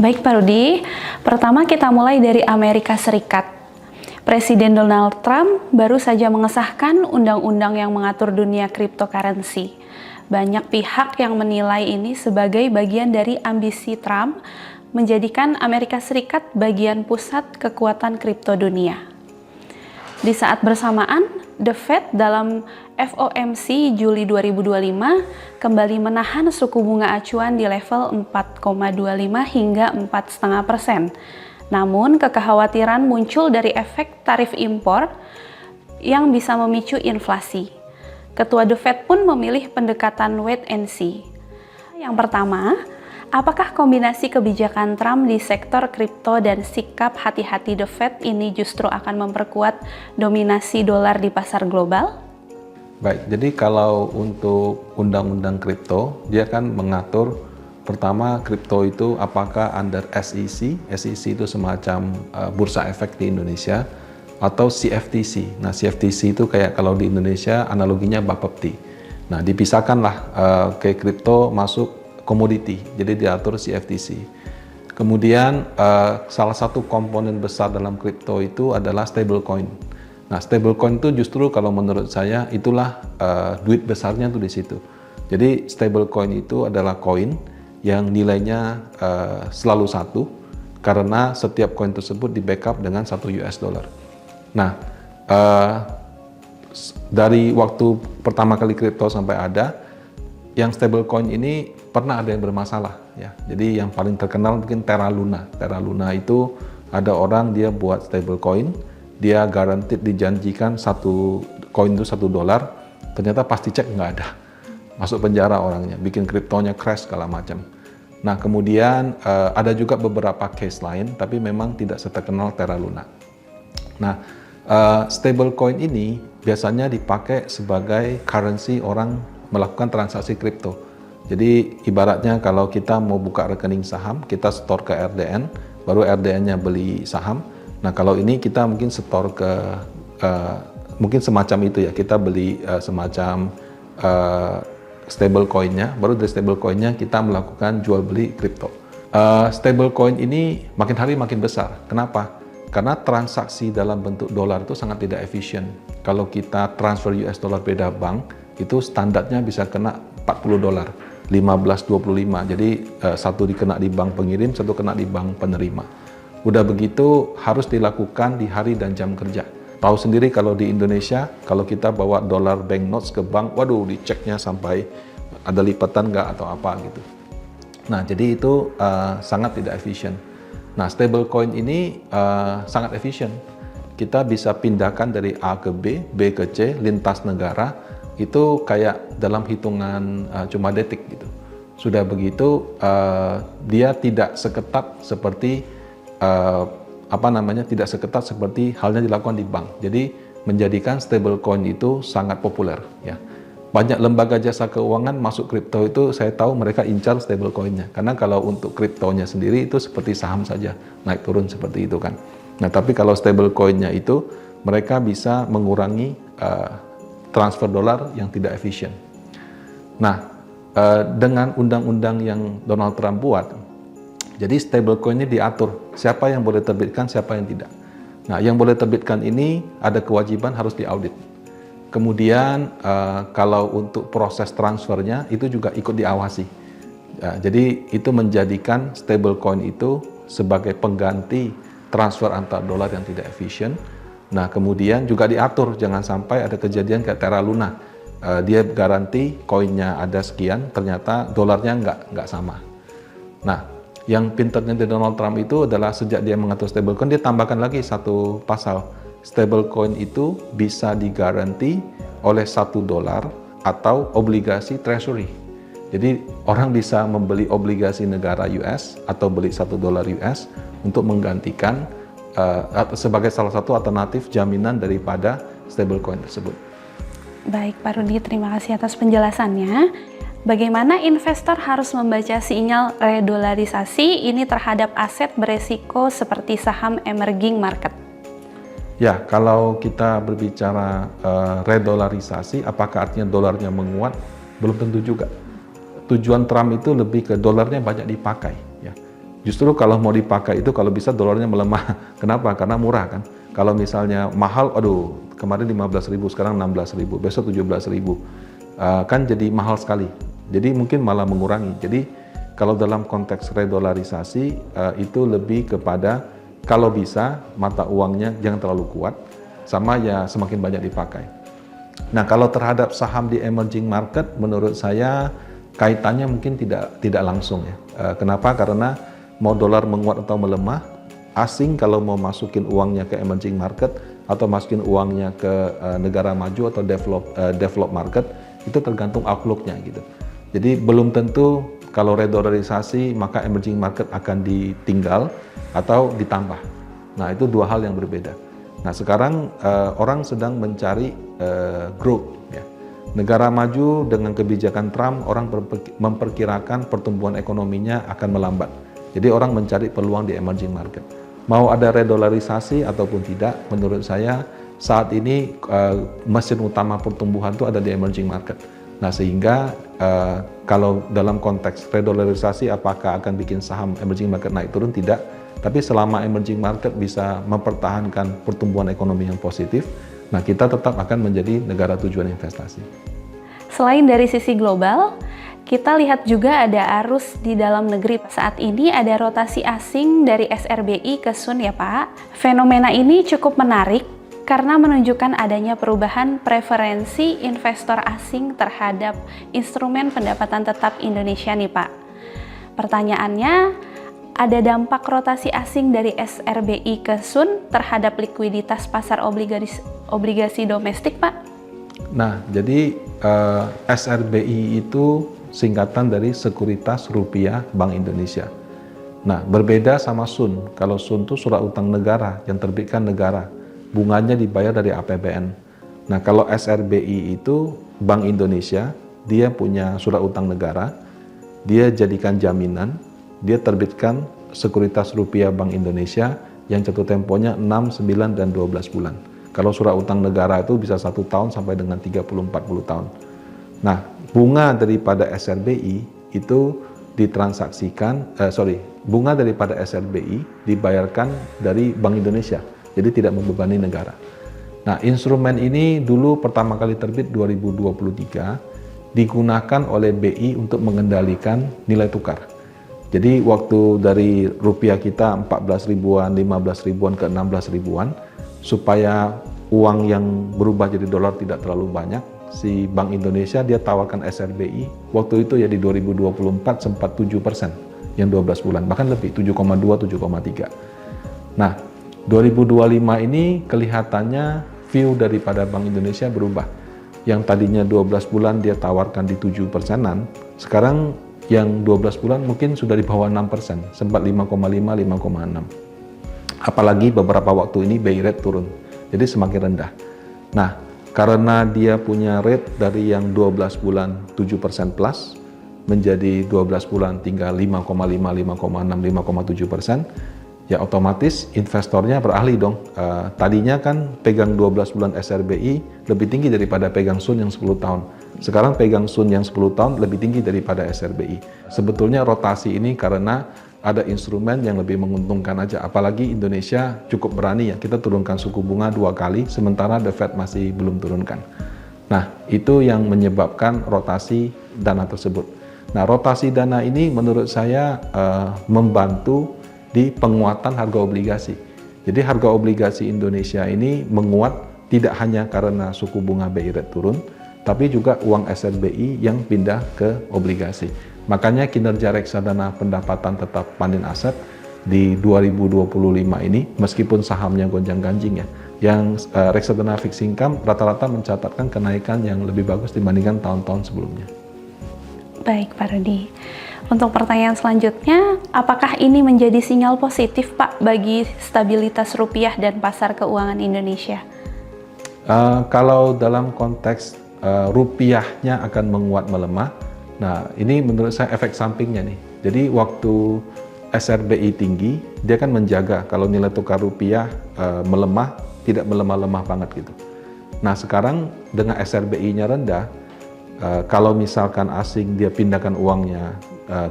Baik Pak Rudi, pertama kita mulai dari Amerika Serikat. Presiden Donald Trump baru saja mengesahkan undang-undang yang mengatur dunia cryptocurrency. Banyak pihak yang menilai ini sebagai bagian dari ambisi Trump menjadikan Amerika Serikat bagian pusat kekuatan kripto dunia. Di saat bersamaan, The Fed dalam FOMC Juli 2025 kembali menahan suku bunga acuan di level 4,25 hingga 4,5%. Namun, kekhawatiran muncul dari efek tarif impor yang bisa memicu inflasi. Ketua The Fed pun memilih pendekatan wait and see. Yang pertama, apakah kombinasi kebijakan Trump di sektor kripto dan sikap hati-hati The Fed ini justru akan memperkuat dominasi dolar di pasar global? Baik, jadi kalau untuk undang-undang kripto, dia kan mengatur pertama kripto itu apakah under SEC, SEC itu semacam bursa efek di Indonesia, atau CFTC. Nah, CFTC itu kayak kalau di Indonesia analoginya Bapepti. Nah, dipisahkanlah ke kripto masuk komoditi, jadi diatur CFTC. Kemudian salah satu komponen besar dalam kripto itu adalah stablecoin. Nah, stablecoin itu justru kalau menurut saya itulah duit besarnya tuh di situ. Jadi stablecoin itu adalah koin yang nilainya selalu satu karena setiap koin tersebut di backup dengan $1. Nah, dari waktu pertama kali kripto sampai ada, yang stablecoin ini pernah ada yang bermasalah ya. Jadi yang paling terkenal mungkin Terra Luna. Terra Luna itu ada orang dia buat stablecoin, dia guaranteed dijanjikan satu koin itu $1, ternyata pasti cek nggak ada, masuk penjara orangnya, bikin kriptonya crash segala macam. Nah, kemudian ada juga beberapa case lain, tapi memang tidak seterkenal Terra Luna. Nah, stablecoin ini biasanya dipakai sebagai currency orang melakukan transaksi kripto. Jadi ibaratnya kalau kita mau buka rekening saham, kita store ke RDN, baru RDN-nya beli saham. Nah, kalau ini kita mungkin store ke mungkin semacam itu ya, kita beli semacam stablecoin-nya, baru dari stablecoin-nya kita melakukan jual beli kripto. Stablecoin ini makin hari makin besar. Kenapa? Karena transaksi dalam bentuk dolar itu sangat tidak efisien. Kalau kita transfer US dollar beda bank, itu standarnya bisa kena $40, 15-25. Jadi satu dikena di bank pengirim, satu kena di bank penerima. Udah begitu harus dilakukan di hari dan jam kerja. Tahu sendiri kalau di Indonesia, kalau kita bawa dolar banknotes ke bank, waduh diceknya sampai ada lipatan nggak atau apa gitu. Nah, jadi itu sangat tidak efisien. Nah, stablecoin ini sangat efisien. Kita bisa pindahkan dari A ke B, B ke C, lintas negara, itu kayak dalam hitungan cuma detik gitu. Sudah begitu, dia tidak seketat seperti tidak seketat seperti halnya dilakukan di bank. Jadi menjadikan stablecoin itu sangat populer ya. Banyak lembaga jasa keuangan masuk kripto itu saya tahu mereka incar stablecoinnya. Karena kalau untuk kriptonya sendiri itu seperti saham saja, naik turun seperti itu kan. Nah, tapi kalau stablecoinnya itu mereka bisa mengurangi transfer dolar yang tidak efisien. Nah, dengan undang-undang yang Donald Trump buat, jadi stablecoin ini diatur siapa yang boleh terbitkan, siapa yang tidak. Nah, yang boleh terbitkan ini ada kewajiban harus diaudit. Kemudian kalau untuk proses transfernya itu juga ikut diawasi. Jadi itu menjadikan stablecoin itu sebagai pengganti transfer antar dolar yang tidak efisien. Nah, kemudian juga diatur jangan sampai ada kejadian kayak Terra Luna. Dia garansi koinnya ada sekian, ternyata dolarnya nggak sama. Nah, yang pinternya dari Donald Trump itu adalah sejak dia mengatur stablecoin, dia tambahkan lagi satu pasal. Stablecoin itu bisa digaranti oleh $1 atau obligasi treasury. Jadi orang bisa membeli obligasi negara US atau beli $1 US untuk menggantikan sebagai salah satu alternatif jaminan daripada stablecoin tersebut. Baik Pak Rudi, terima kasih atas penjelasannya. Bagaimana investor harus membaca sinyal redolarisasi ini terhadap aset beresiko seperti saham emerging market? Ya, kalau kita berbicara redolarisasi, apakah artinya dolarnya menguat? Belum tentu juga. Tujuan Trump itu lebih ke dolarnya banyak dipakai. Ya. Justru kalau mau dipakai itu kalau bisa dolarnya melemah. Kenapa? Karena murah kan. Kalau misalnya mahal, aduh kemarin 15.000, sekarang 16.000, besok 17.000. Kan jadi mahal sekali. Jadi mungkin malah mengurangi. Jadi kalau dalam konteks redolarisasi itu lebih kepada kalau bisa mata uangnya jangan terlalu kuat, sama ya semakin banyak dipakai. Nah kalau terhadap saham di emerging market, menurut saya kaitannya mungkin tidak langsung ya. Kenapa? Karena mau dolar menguat atau melemah, asing kalau mau masukin uangnya ke emerging market atau masukin uangnya ke negara maju atau develop market, itu tergantung outlook-nya gitu. Jadi belum tentu kalau redolarisasi maka emerging market akan ditinggal atau ditambah. Nah itu dua hal yang berbeda. Nah sekarang orang sedang mencari growth ya. Negara maju dengan kebijakan Trump, orang memperkirakan pertumbuhan ekonominya akan melambat. Jadi orang mencari peluang di emerging market. Mau ada redolarisasi ataupun tidak, menurut saya saat ini mesin utama pertumbuhan itu ada di emerging market. Nah sehingga kalau dalam konteks redolarisasi apakah akan bikin saham emerging market naik turun? Tidak. Tapi selama emerging market bisa mempertahankan pertumbuhan ekonomi yang positif, nah kita tetap akan menjadi negara tujuan investasi. Selain dari sisi global, kita lihat juga ada arus di dalam negeri. Saat ini ada rotasi asing dari SRBI ke Sun ya Pak. Fenomena ini cukup menarik karena menunjukkan adanya perubahan preferensi investor asing terhadap instrumen pendapatan tetap Indonesia nih Pak. Pertanyaannya, ada dampak rotasi asing dari SRBI ke Sun terhadap likuiditas pasar obligasi domestik Pak? Nah, jadi SRBI itu singkatan dari Sekuritas Rupiah Bank Indonesia. Nah, berbeda sama Sun. Kalau Sun itu surat utang negara yang terbitkan negara, bunganya dibayar dari APBN. Nah, kalau SRBI itu Bank Indonesia, dia punya surat utang negara, dia jadikan jaminan, dia terbitkan Sekuritas Rupiah Bank Indonesia yang jatuh temponya 6, 9, dan 12 bulan. Kalau surat utang negara itu bisa 1 tahun sampai dengan 30-40 tahun. Nah, bunga daripada SRBI itu bunga daripada SRBI dibayarkan dari Bank Indonesia, jadi tidak membebani negara. Nah, instrumen ini dulu pertama kali terbit 2023, digunakan oleh BI untuk mengendalikan nilai tukar. Jadi waktu dari rupiah kita 14 ribuan, 15 ribuan ke 16 ribuan, supaya uang yang berubah jadi dolar tidak terlalu banyak, si Bank Indonesia dia tawarkan SRBI, waktu itu ya di 2024 sempat 7% yang 12 bulan, bahkan lebih, 7,2, 7,3. Nah, 2025 ini kelihatannya view daripada Bank Indonesia berubah. Yang tadinya 12 bulan dia tawarkan di 7%-an, sekarang yang 12 bulan mungkin sudah di bawah 6%, sempat 5,5, 5,6. Apalagi beberapa waktu ini BI rate turun, jadi semakin rendah. Nah, karena dia punya rate dari yang 12 bulan 7% plus, menjadi 12 bulan tinggal 5,5, 5,6, 5,7%, ya otomatis investornya beralih dong. Tadinya kan pegang 12 bulan SRBI lebih tinggi daripada pegang Sun yang 10 tahun. Sekarang pegang Sun yang 10 tahun lebih tinggi daripada SRBI. Sebetulnya rotasi ini karena ada instrumen yang lebih menguntungkan aja. Apalagi Indonesia cukup berani ya, kita turunkan suku bunga 2 kali, sementara The Fed masih belum turunkan. Nah, itu yang menyebabkan rotasi dana tersebut. Nah, rotasi dana ini menurut saya membantu di penguatan harga obligasi. Jadi harga obligasi Indonesia ini menguat tidak hanya karena suku bunga BI rate turun, tapi juga uang SRBI yang pindah ke obligasi. Makanya kinerja reksadana pendapatan tetap panen aset di 2025 ini, meskipun sahamnya gonjang-ganjing ya, yang reksadana fixed income rata-rata mencatatkan kenaikan yang lebih bagus dibandingkan tahun-tahun sebelumnya. Baik Pak Rudi. Untuk pertanyaan selanjutnya, apakah ini menjadi sinyal positif Pak bagi stabilitas rupiah dan pasar keuangan Indonesia? Kalau dalam konteks rupiahnya akan menguat melemah, nah ini menurut saya efek sampingnya nih. Jadi waktu SRBI tinggi, dia kan menjaga kalau nilai tukar rupiah melemah, tidak melemah-lemah banget gitu. Nah sekarang dengan SRBI-nya rendah, kalau misalkan asing dia pindahkan uangnya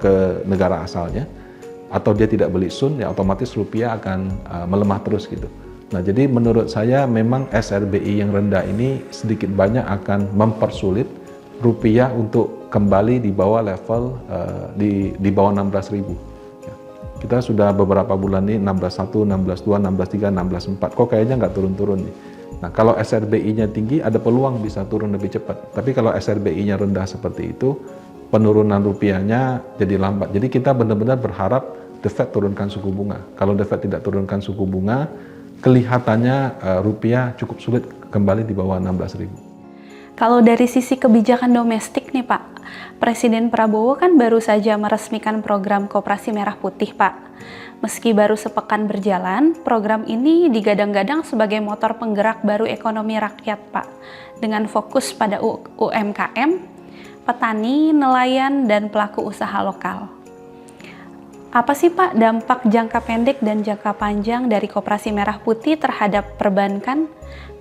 ke negara asalnya, atau dia tidak beli sun, ya otomatis rupiah akan melemah terus gitu. Nah, jadi menurut saya memang SRBI yang rendah ini sedikit banyak akan mempersulit rupiah untuk kembali di bawah level di bawah 16.000. Ya. Kita sudah beberapa bulan ini 16.1, 16.2, 16.3, 16.4. Kok kayaknya nggak turun-turun nih. Nah, kalau SRBI-nya tinggi ada peluang bisa turun lebih cepat. Tapi kalau SRBI-nya rendah seperti itu, penurunan rupiahnya jadi lambat. Jadi kita benar-benar berharap The Fed turunkan suku bunga. Kalau The Fed tidak turunkan suku bunga, kelihatannya rupiah cukup sulit kembali di bawah 16.000. Kalau dari sisi kebijakan domestik nih Pak, Presiden Prabowo kan baru saja meresmikan program Koperasi Merah Putih Pak. Meski baru sepekan berjalan, program ini digadang-gadang sebagai motor penggerak baru ekonomi rakyat Pak, dengan fokus pada UMKM, petani, nelayan, dan pelaku usaha lokal. Apa sih Pak dampak jangka pendek dan jangka panjang dari Koperasi Merah Putih terhadap perbankan,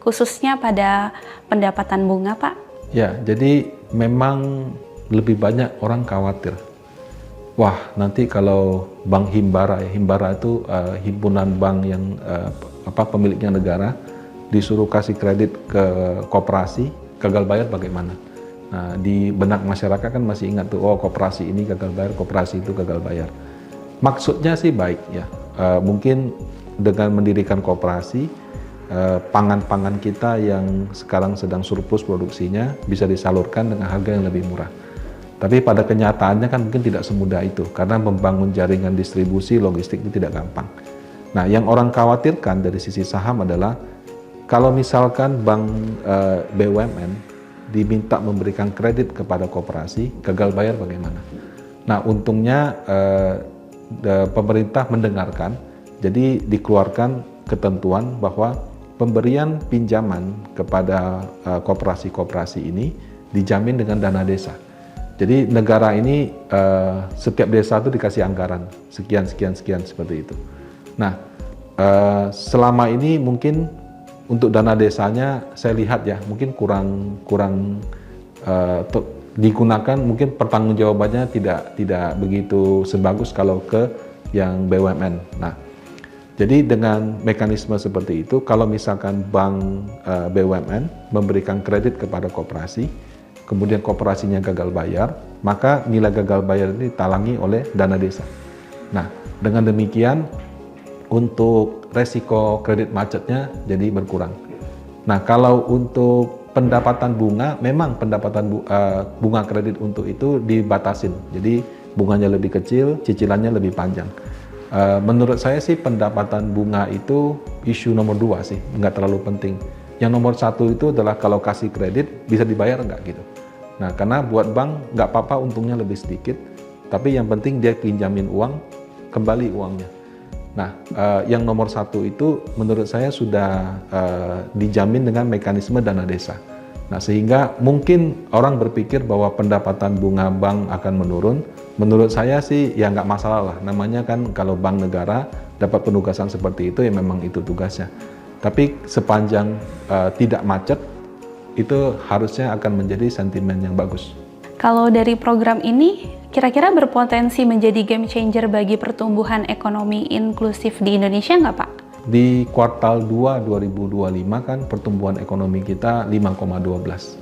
khususnya pada pendapatan bunga Pak? Ya, jadi memang lebih banyak orang khawatir. Wah, nanti kalau Bank Himbara, Himbara itu himpunan bank yang pemiliknya negara, disuruh kasih kredit ke koperasi, gagal bayar bagaimana? Nah, di benak masyarakat kan masih ingat tuh, oh koperasi ini gagal bayar, koperasi itu gagal bayar. Maksudnya sih baik ya, mungkin dengan mendirikan koperasi, pangan-pangan kita yang sekarang sedang surplus produksinya bisa disalurkan dengan harga yang lebih murah. Tapi pada kenyataannya kan mungkin tidak semudah itu, karena membangun jaringan distribusi logistik itu tidak gampang. Nah, yang orang khawatirkan dari sisi saham adalah kalau misalkan bank BUMN diminta memberikan kredit kepada koperasi, gagal bayar bagaimana? Nah, untungnya pemerintah mendengarkan, jadi dikeluarkan ketentuan bahwa pemberian pinjaman kepada koperasi-koperasi ini dijamin dengan dana desa. Jadi negara ini setiap desa itu dikasih anggaran sekian seperti itu. Nah, selama ini mungkin untuk dana desanya saya lihat ya mungkin kurang digunakan, mungkin pertanggungjawabannya tidak begitu sebagus kalau ke yang BUMN. Nah, jadi dengan mekanisme seperti itu, kalau misalkan bank BUMN memberikan kredit kepada koperasi, kemudian koperasinya gagal bayar, maka nilai gagal bayar ini ditalangi oleh dana desa. Nah, dengan demikian untuk resiko kredit macetnya jadi berkurang. Nah, kalau untuk pendapatan bunga, memang pendapatan bunga kredit untuk itu dibatasin. Jadi bunganya lebih kecil, cicilannya lebih panjang. Menurut saya sih pendapatan bunga itu isu nomor 2 sih, nggak terlalu penting. Yang nomor 1 itu adalah kalau kasih kredit bisa dibayar nggak gitu. Nah, karena buat bank nggak apa-apa untungnya lebih sedikit, tapi yang penting dia pinjamin uang, kembali uangnya. Nah, yang nomor 1 itu menurut saya sudah dijamin dengan mekanisme dana desa. Nah, sehingga mungkin orang berpikir bahwa pendapatan bunga bank akan menurun. Menurut saya sih ya nggak masalah lah. Namanya kan kalau bank negara dapat penugasan seperti itu ya memang itu tugasnya. Tapi sepanjang tidak macet, itu harusnya akan menjadi sentimen yang bagus. Kalau dari program ini, kira-kira berpotensi menjadi game changer bagi pertumbuhan ekonomi inklusif di Indonesia nggak Pak? Di kuartal 2 2025 kan pertumbuhan ekonomi kita 5,12.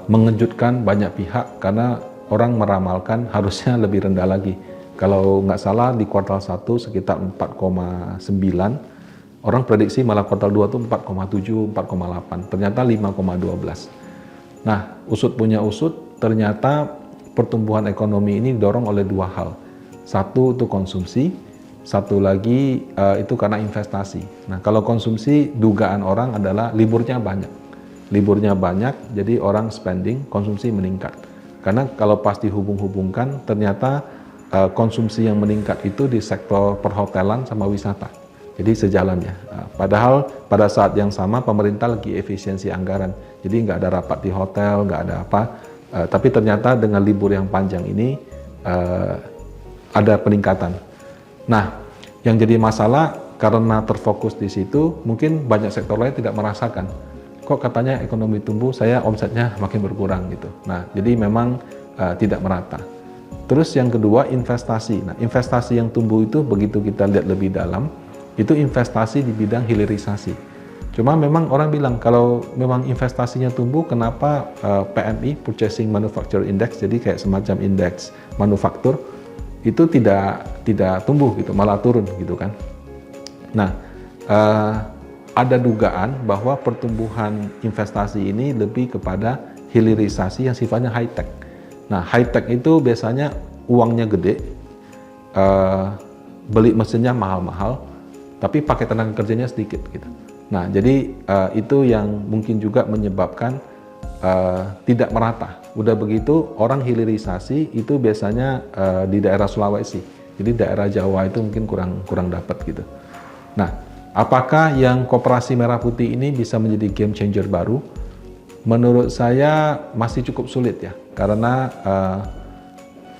Mengejutkan banyak pihak karena orang meramalkan harusnya lebih rendah lagi. Kalau nggak salah di kuartal 1 sekitar 4,9, orang prediksi malah kuartal 2 itu 4,7, 4,8, ternyata 5,12. Nah, usut punya usut, ternyata pertumbuhan ekonomi ini didorong oleh 2 hal. Satu itu konsumsi, satu lagi itu karena investasi. Nah, kalau konsumsi, dugaan orang adalah liburnya banyak. Liburnya banyak, jadi orang spending, konsumsi meningkat. Karena kalau pas dihubung-hubungkan, ternyata konsumsi yang meningkat itu di sektor perhotelan sama wisata. Jadi sejalannya. Padahal pada saat yang sama pemerintah lagi efisiensi anggaran. Jadi nggak ada rapat di hotel, nggak ada apa. Tapi ternyata dengan libur yang panjang ini ada peningkatan. Nah, yang jadi masalah karena terfokus di situ, mungkin banyak sektor lain tidak merasakan. Kok katanya ekonomi tumbuh, saya omsetnya makin berkurang gitu. Nah, jadi memang tidak merata. Terus yang kedua investasi. Nah, investasi yang tumbuh itu begitu kita lihat lebih dalam, itu investasi di bidang hilirisasi. Cuma memang orang bilang kalau memang investasinya tumbuh, kenapa PMI (Purchasing Manufacturing Index), jadi kayak semacam indeks manufaktur itu tidak tumbuh gitu, malah turun gitu kan. Nah, ada dugaan bahwa pertumbuhan investasi ini lebih kepada hilirisasi yang sifatnya high tech. Nah, high tech itu biasanya uangnya gede, beli mesinnya mahal-mahal, tapi pakai tenaga kerjanya sedikit gitu. Nah, jadi itu yang mungkin juga menyebabkan tidak merata. Udah begitu orang hilirisasi itu biasanya di daerah Sulawesi. Jadi daerah Jawa itu mungkin kurang dapat gitu. Nah, apakah yang Koperasi Merah Putih ini bisa menjadi game changer baru? Menurut saya masih cukup sulit ya, karena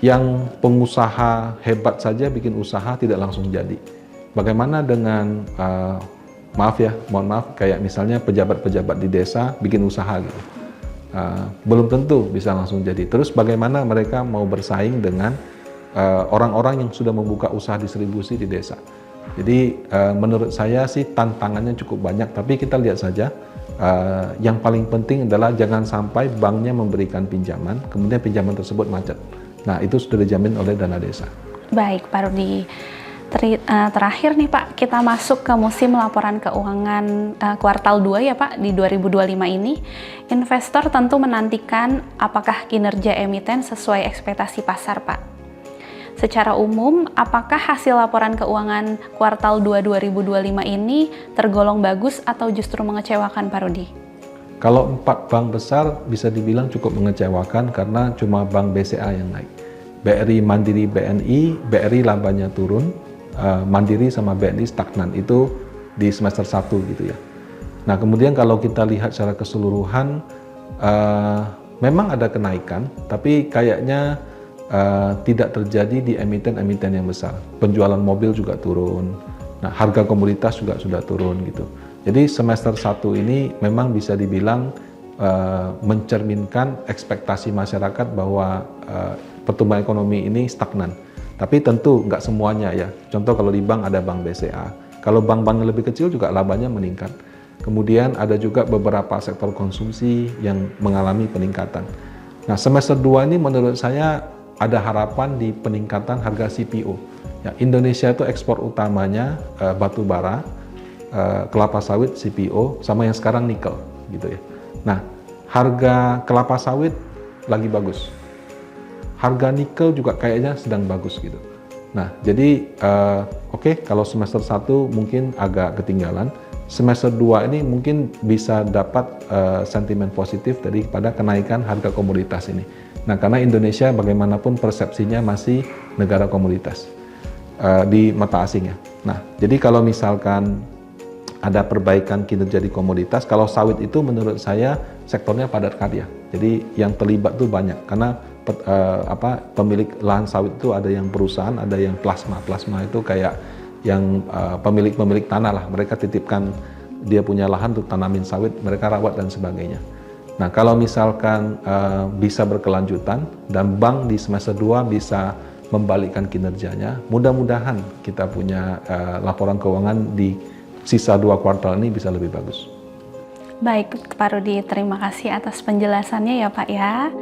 yang pengusaha hebat saja bikin usaha tidak langsung jadi. Bagaimana dengan mohon maaf, kayak misalnya pejabat-pejabat di desa bikin usaha gitu. Belum tentu bisa langsung jadi. Terus bagaimana mereka mau bersaing dengan orang-orang yang sudah membuka usaha distribusi di desa. Jadi menurut saya sih tantangannya cukup banyak, tapi kita lihat saja. Yang paling penting adalah jangan sampai banknya memberikan pinjaman, kemudian pinjaman tersebut macet. Nah, itu sudah dijamin oleh dana desa. Baik, Pak Rudi. Terakhir nih Pak, kita masuk ke musim laporan keuangan kuartal 2 ya Pak, di 2025 ini. Investor tentu menantikan apakah kinerja emiten sesuai ekspektasi pasar Pak. Secara umum, apakah hasil laporan keuangan kuartal 2 2025 ini tergolong bagus atau justru mengecewakan Pak Rudi? Kalau 4 bank besar bisa dibilang cukup mengecewakan karena cuma bank BCA yang naik. BRI, Mandiri, BNI, BRI labanya turun, Mandiri sama BNI stagnan, itu di semester 1 gitu ya. Nah, kemudian kalau kita lihat secara keseluruhan, memang ada kenaikan, tapi kayaknya tidak terjadi di emiten-emiten yang besar. Penjualan mobil juga turun, nah harga komoditas juga sudah turun gitu. Jadi semester 1 ini memang bisa dibilang mencerminkan ekspektasi masyarakat bahwa pertumbuhan ekonomi ini stagnan. Tapi tentu nggak semuanya ya. Contoh kalau di bank ada bank BCA. Kalau bank-bank yang lebih kecil juga labanya meningkat. Kemudian ada juga beberapa sektor konsumsi yang mengalami peningkatan. Nah, semester 2 ini menurut saya ada harapan di peningkatan harga CPO. Ya, Indonesia itu ekspor utamanya batu bara, kelapa sawit, CPO, sama yang sekarang nikel gitu ya. Nah, harga kelapa sawit lagi bagus. Harga nikel juga kayaknya sedang bagus gitu. Nah, jadi oke, kalau semester 1 mungkin agak ketinggalan. Semester 2 ini mungkin bisa dapat sentimen positif daripada kenaikan harga komoditas ini. Nah, karena Indonesia bagaimanapun persepsinya masih negara komoditas di mata asing ya. Nah, jadi kalau misalkan ada perbaikan kinerja di komoditas, kalau sawit itu menurut saya sektornya padat karya. Jadi yang terlibat tuh banyak karena pemilik lahan sawit itu ada yang perusahaan, ada yang plasma. Plasma itu kayak yang pemilik tanah lah, mereka titipkan dia punya lahan untuk tanamin sawit, mereka rawat dan sebagainya. Nah, kalau misalkan bisa berkelanjutan dan bank di semester 2 bisa membalikkan kinerjanya, mudah-mudahan kita punya laporan keuangan di sisa 2 kuartal ini bisa lebih bagus. Baik, Pak Rudi, terima kasih atas penjelasannya ya Pak ya.